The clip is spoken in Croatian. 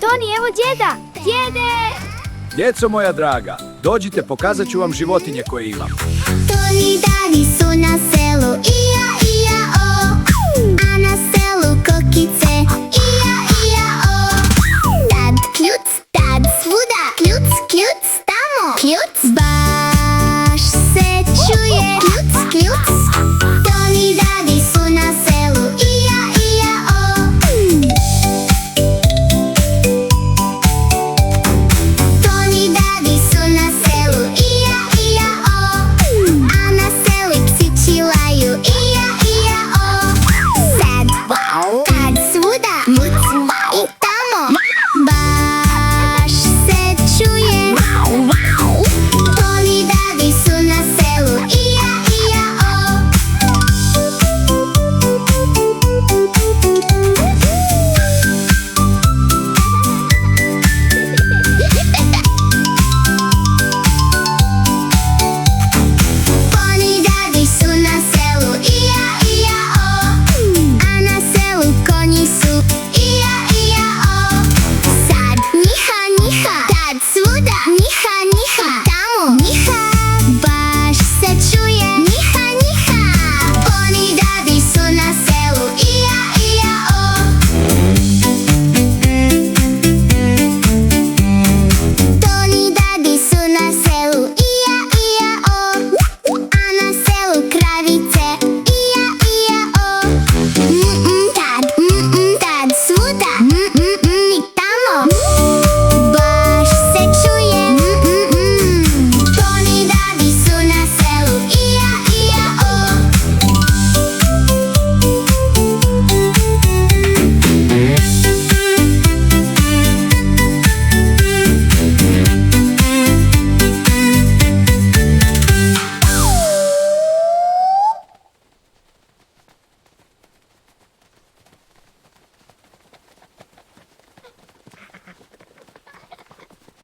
Toni, evo djeda! Djede! Djeco moja draga, dođite, pokazat ću vam životinje koje imam. Toni&Dadi su na selu, Ijaa, Ijaa, o. A na selu kokice, Ijaa, Ijaa, o. Dad kljuc, dad svuda, kljuc, kljuc, tamo, kljuc. Baš se čuje, kljuc, kljuc. Toni&Dadi su na selu, Ijaa, Ijaa, o. Toni&Dadi su na selu, Ijaa, Ijaa, o. A na seli psići laju, Ijaa, Ijaa, o. Sad, kad svuda